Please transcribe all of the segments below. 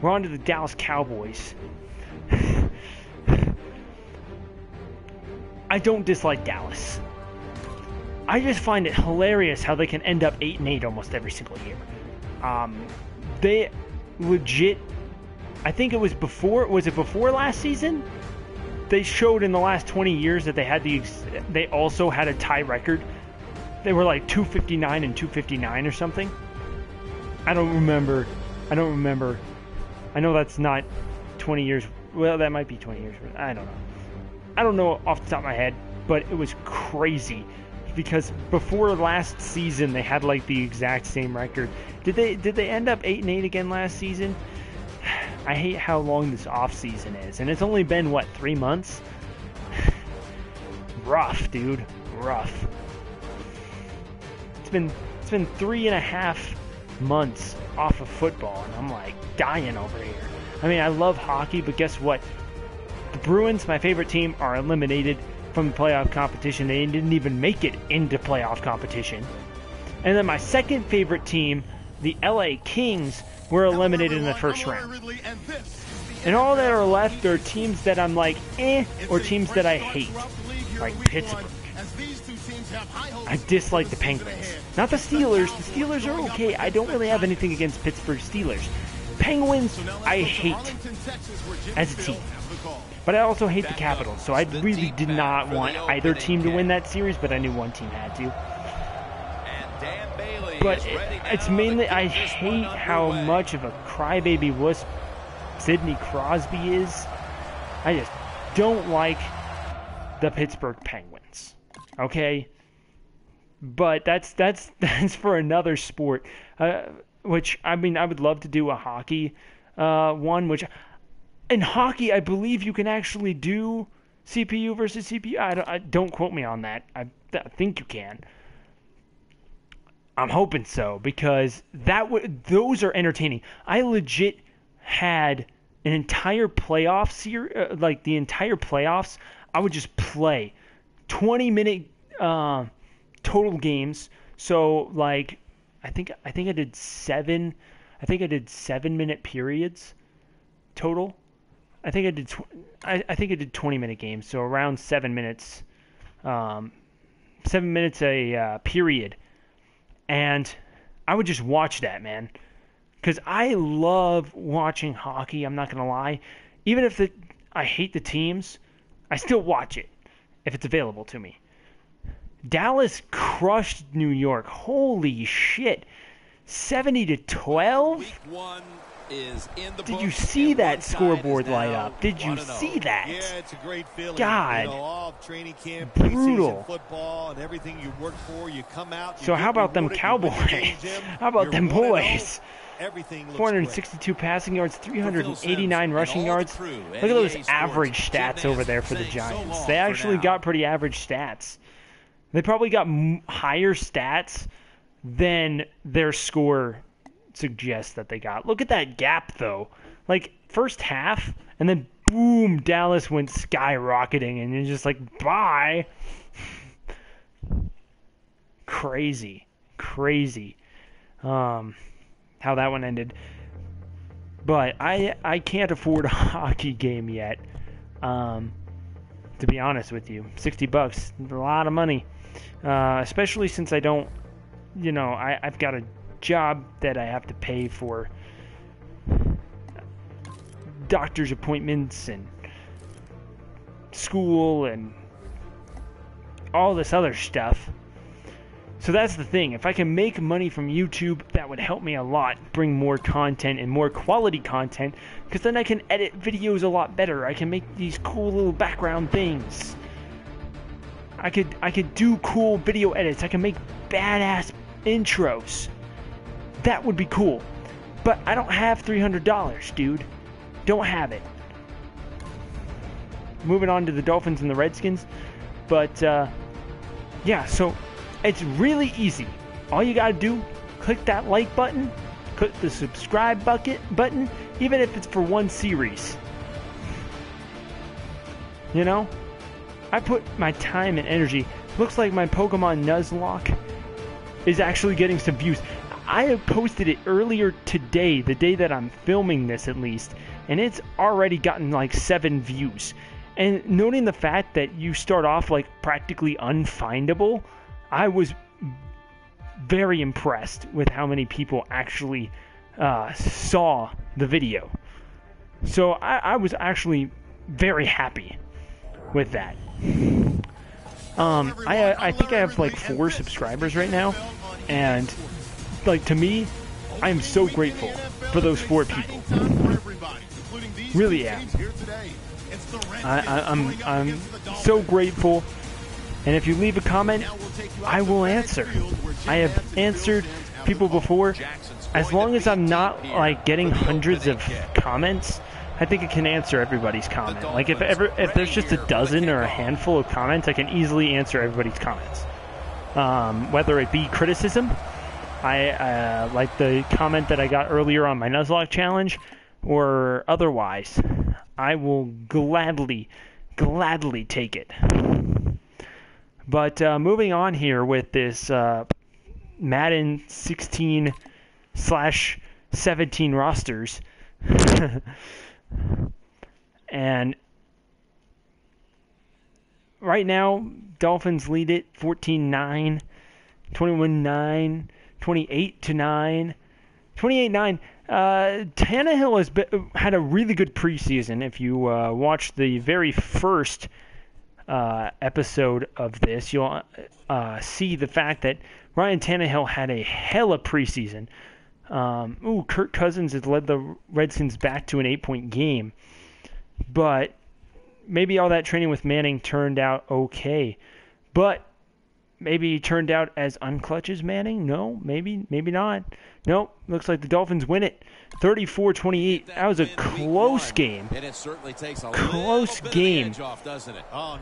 We're on to the Dallas Cowboys. I don't dislike Dallas. I just find it hilarious how they can end up 8-8 almost every single year. They legit, I think it was before last season? They showed in the last 20 years that they also had a tie record. They were like 259 and 259 or something. I don't remember. I know that's not 20 years. Well, that might be 20 years. I don't know. I don't know off the top of my head, but it was crazy because before last season they had like the exact same record. Did they end up 8-8 again last season? I hate how long this off season is, and it's only been what, 3 months? Rough, dude. Rough. It's been 3.5 months off of football, and I'm like dying over here. I mean, I love hockey, but guess what? The Bruins, my favorite team, are eliminated from the playoff competition. They didn't even make it into playoff competition. And then my second favorite team, the LA Kings, were eliminated in the first round. And all that are left are teams that I'm like, or teams that I hate, like Pittsburgh. I dislike the Penguins. Not the Steelers. The Steelers are okay. I don't really have anything against Pittsburgh Steelers. Penguins, I hate as a team. But I also hate the Capitals, so I really did not want either team to win that series, but I knew one team had to. But it's mainly, I hate how much of a crybaby wuss Sidney Crosby is. I just don't like the Pittsburgh Penguins. Okay? But that's for another sport. Which, I mean, I would love to do a hockey one, which... In hockey, I believe you can actually do CPU versus CPU. I don't quote me on that. I think you can. I'm hoping so, because those are entertaining. I legit had an entire playoff series, like the entire playoffs. I would just play 20-minute total games. So like, I think I did 7-minute periods total. I think I did 20-minute games, so around 7 minutes, 7 minutes a period, and I would just watch that, man, because I love watching hockey. I'm not gonna lie, even if I hate the teams, I still watch it if it's available to me. Dallas crushed New York. Holy shit, 70-12. Did you see that scoreboard light up? Did you see that? Yeah, it's a great feeling. God, you know, all training camp, brutal. Football, and everything you work for, you come out. So how about them Cowboys? How about them boys? 462 passing yards, 389 rushing yards. Look at those average stats over there for the Giants. They actually got pretty average stats. They probably got higher stats than their score suggests that they got. Look at that gap, though. Like, first half, and then boom, Dallas went skyrocketing, and you're just like, bye. Crazy. How that one ended. But I can't afford a hockey game yet. To be honest with you, $60, a lot of money. Especially since I don't, I've got a job that I have to pay for doctor's appointments and school and all this other stuff. So that's the thing. If I can make money from YouTube, that would help me a lot. Bring more content and more quality content, because then I can edit videos a lot better. I can make these cool little background things. I could do cool video edits. I can make badass intros. That would be cool. But I don't have $300, dude. Don't have it. Moving on to the Dolphins and the Redskins. But, yeah, so it's really easy. All you gotta do, click that like button, click the subscribe button, even if it's for one series. I put my time and energy. Looks like my Pokemon Nuzlocke is actually getting some views. I have posted it earlier today, the day that I'm filming this at least, and it's already gotten like 7 views. And noting the fact that you start off like practically unfindable, I was very impressed with how many people actually saw the video. So I was actually very happy with that. I think I have like 4 subscribers right now, and like to me, I am so grateful for those 4 people. Really am. I'm so grateful, and if you leave a comment, I will answer. I have answered people before. As long as I'm not like getting hundreds of comments, I think I can answer everybody's comment. Like if there's just a dozen or a handful of comments, I can easily answer everybody's comments. Whether it be criticism, I like the comment that I got earlier on my Nuzlocke challenge, or otherwise, I will gladly take it. But moving on here with this Madden 16/17 rosters. And right now, Dolphins lead it 14-9, 21-9, 28-9, 28-9. Tannehill has had a really good preseason. If you watch the very first episode of this, you'll see the fact that Ryan Tannehill had a hella preseason. Kirk Cousins has led the Redskins back to an 8-point game. But maybe all that training with Manning turned out okay. But maybe he turned out as unclutch as Manning? No, maybe not. Nope, looks like the Dolphins win it. 34-28. That was a close game. Close game.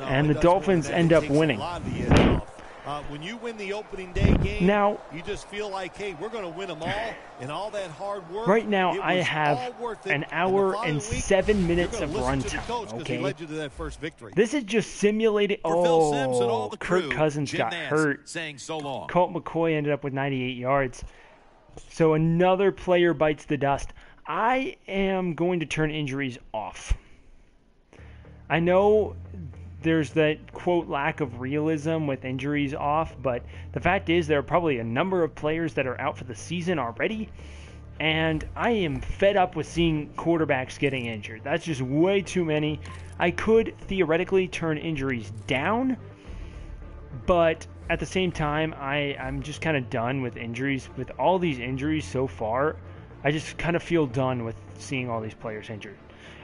And the Dolphins end up winning. When you win the opening day game, now, you just feel like, hey, we're going to win them all, and all that hard work. Right now, I have an hour and 7 minutes of runtime. Okay, this is just simulated. Oh, Kirk Cousins got hurt. Colt McCoy ended up with 98 yards. So another player bites the dust. I am going to turn injuries off. I know there's that, quote, lack of realism with injuries off, but the fact is there are probably a number of players that are out for the season already, and I am fed up with seeing quarterbacks getting injured. That's just way too many. I could theoretically turn injuries down, but at the same time, I'm just kind of done with injuries. With all these injuries so far, I just kind of feel done with seeing all these players injured.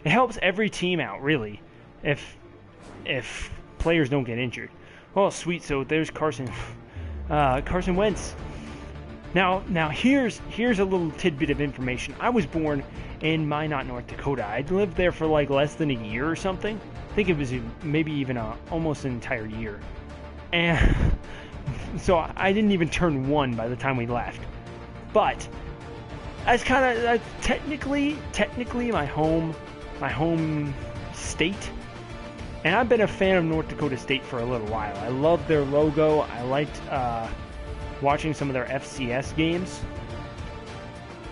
It helps every team out, really, if players don't get injured. Oh, sweet. So there's Carson Wentz. Now here's a little tidbit of information. I was born in Minot, North Dakota. I'd lived there for like less than a year or something. I think it was maybe even almost an entire year. And so I didn't even turn 1 by the time we left. But that's technically my home state. And I've been a fan of North Dakota State for a little while. I love their logo. I liked watching some of their FCS games.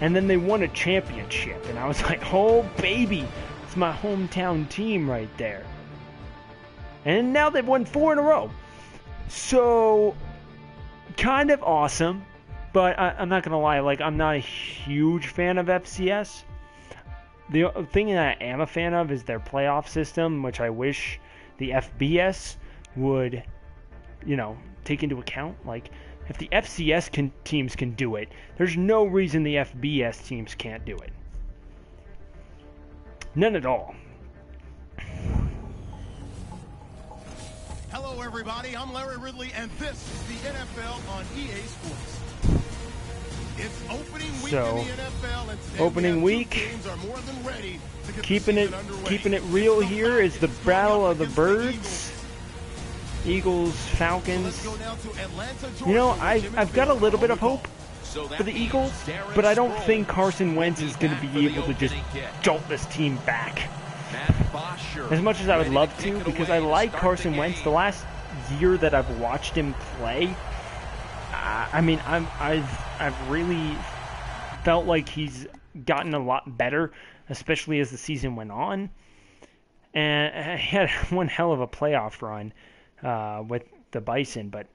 And then they won a championship. And I was like, oh, baby, it's my hometown team right there. And now they've won 4 in a row. So, kind of awesome. But I'm not going to lie, like, I'm not a huge fan of FCS. The thing that I am a fan of is their playoff system, which I wish the FBS would, take into account. Like, if the FCS teams can do it, there's no reason the FBS teams can't do it. None at all. Hello, everybody. I'm Larry Ridley, and this is the NFL on EA Sports. It's opening week in the NFL, and opening week, keeping it real here is the Battle of the Birds, Eagles, Falcons. I've got a little bit of hope for the Eagles, but I don't think Carson Wentz is going to be able to just jolt this team back. As much as I would love to, because I like Carson Wentz. The last year that I've watched him play, I mean, I've really felt like he's gotten a lot better, especially as the season went on. And he had one hell of a playoff run with the Bison, but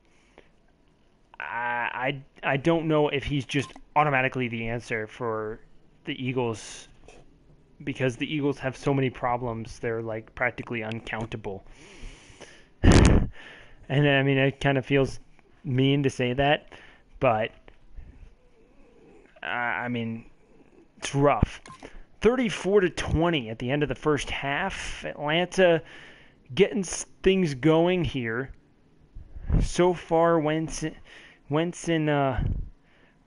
I don't know if he's just automatically the answer for the Eagles, because the Eagles have so many problems. They're like practically uncountable. And I mean, it kind of feels mean to say that, but I mean, it's rough. 34-20 at the end of the first half. Atlanta getting things going here. So far, Wentz and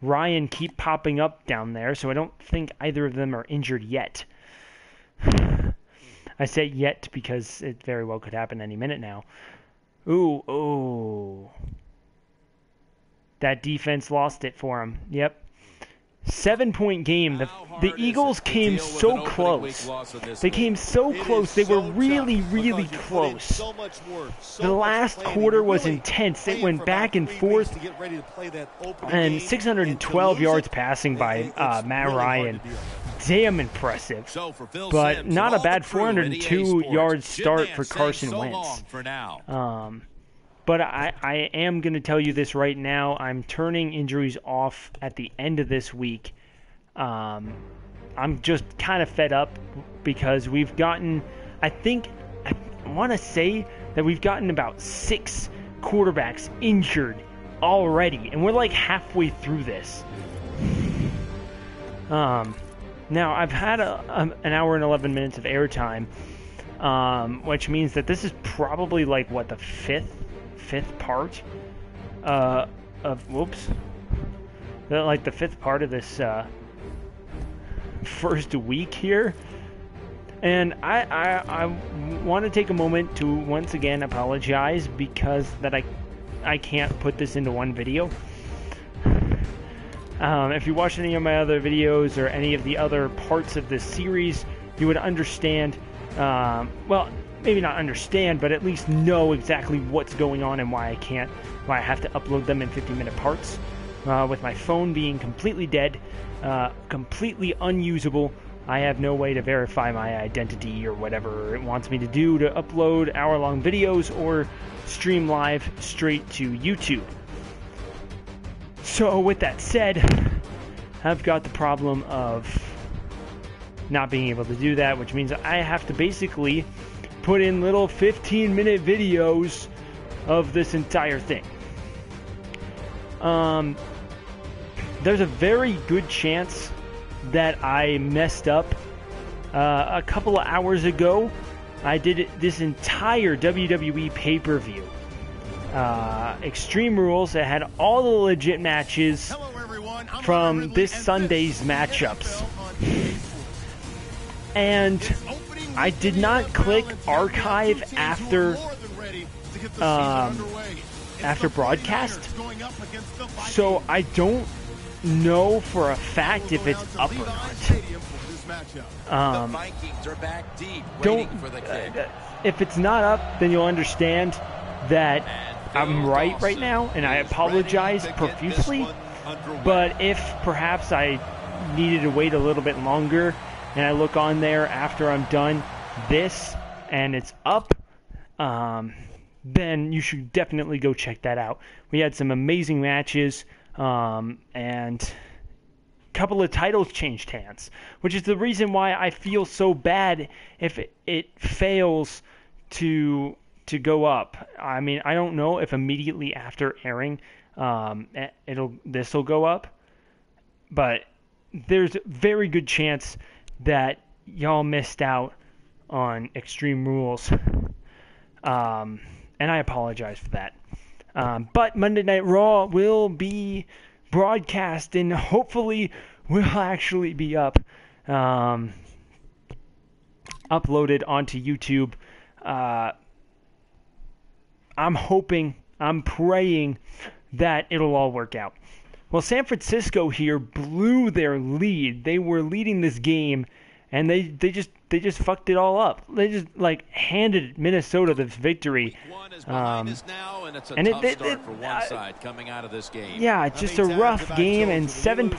Ryan keep popping up down there, so I don't think either of them are injured yet. I say yet because it very well could happen any minute now. Ooh. That defense lost it for him. Yep. 7-point game. The Eagles came so close. They came so close. They were really, really close. The last quarter was intense. It went back and forth. And 612 yards passing by Matt Ryan. Damn impressive. But not a bad 402-yard start for Carson Wentz. But I am going to tell you this right now. I'm turning injuries off at the end of this week. I'm just kind of fed up because we've gotten, I want to say that we've gotten about 6 quarterbacks injured already. And we're like halfway through this. Now, I've had an hour and 11 minutes of airtime, which means that this is probably like, what, the fifth part of the fifth part of this first week here. And I want to take a moment to once again apologize because that I can't put this into one video. If you watch any of my other videos or any of the other parts of this series, you would understand, well, maybe not understand, but at least know exactly what's going on and why I have to upload them in 50-minute parts. With my phone being completely dead, completely unusable, I have no way to verify my identity or whatever it wants me to do to upload hour-long videos or stream live straight to YouTube. So with that said, I've got the problem of not being able to do that, which means I have to basically put in little 15-minute videos of this entire thing. There's a very good chance that I messed up. A couple of hours ago, I did this entire WWE pay-per-view. Extreme Rules. It had all the legit matches from this Sunday's matchups. And I did not click archive after broadcast, so I don't know for a fact if it's up or not. If it's not up, then you'll understand that I'm right now, and I apologize profusely. But if perhaps I needed to wait a little bit longer, and I look on there after I'm done this, and it's up, then you should definitely go check that out. We had some amazing matches, and a couple of titles changed hands, which is the reason why I feel so bad if it fails to go up. I mean, I don't know if immediately after airing, this will go up, but there's a very good chance that y'all missed out on Extreme Rules, and I apologize for that. But Monday Night Raw will be broadcast and hopefully will actually be uploaded onto YouTube. I'm hoping, I'm praying that it'll all work out. Well, San Francisco here blew their lead. They were leading this game and they just fucked it all up. They just like handed Minnesota this victory. And Yeah, it's just a rough game, and 7